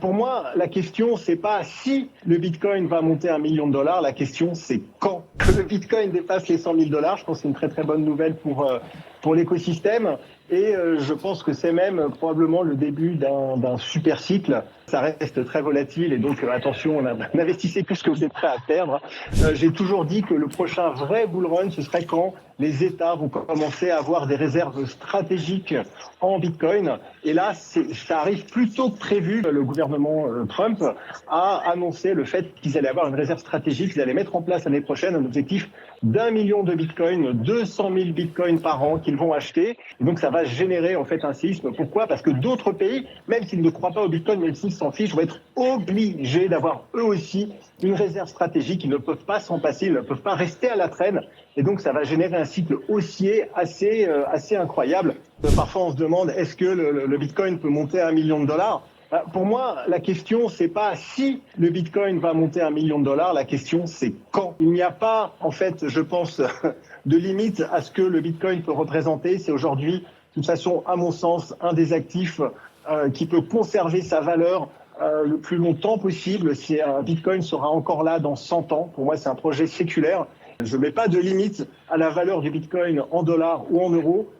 Pour moi, la question, c'est pas si le Bitcoin va monter à 1 million de dollars, la question, c'est quand. Que le Bitcoin dépasse les 100 000 dollars, je pense que c'est une très très bonne nouvelle pour l'écosystème. Et je pense que c'est même probablement le début d'un super cycle. Ça reste très volatile et donc attention, n'investissez plus que vous êtes prêt à perdre. J'ai toujours dit que le prochain vrai bull run, ce serait quand les États vont commencer à avoir des réserves stratégiques en Bitcoin. Et là, ça arrive plus tôt que prévu. Le gouvernement Trump a annoncé le fait qu'ils allaient avoir une réserve stratégique, qu'ils allaient mettre en place l'année prochaine un objectif d'1 million de Bitcoin, 200 000 Bitcoins par an qu'ils vont acheter. Et donc ça va générer en fait un séisme. Pourquoi ? Parce que d'autres pays, même s'ils ne croient pas au Bitcoin, même s'ils s'en fichent, vont être obligés d'avoir eux aussi une réserve stratégique. Ils ne peuvent pas s'en passer, ils ne peuvent pas rester à la traîne. Et donc ça va générer un cycle haussier assez incroyable. Parfois on se demande, est-ce que le Bitcoin peut monter à 1 million de dollars ? Pour moi, la question, c'est pas si le Bitcoin va monter à 1 million de dollars, la question, c'est quand. Il n'y a pas, en fait, je pense, de limite à ce que le Bitcoin peut représenter. C'est aujourd'hui, de toute façon, à mon sens, un des actifs qui peut conserver sa valeur le plus longtemps possible. Si un Bitcoin sera encore là dans 100 ans, pour moi, c'est un projet séculaire. Je ne mets pas de limite à la valeur du Bitcoin en dollars ou en euros.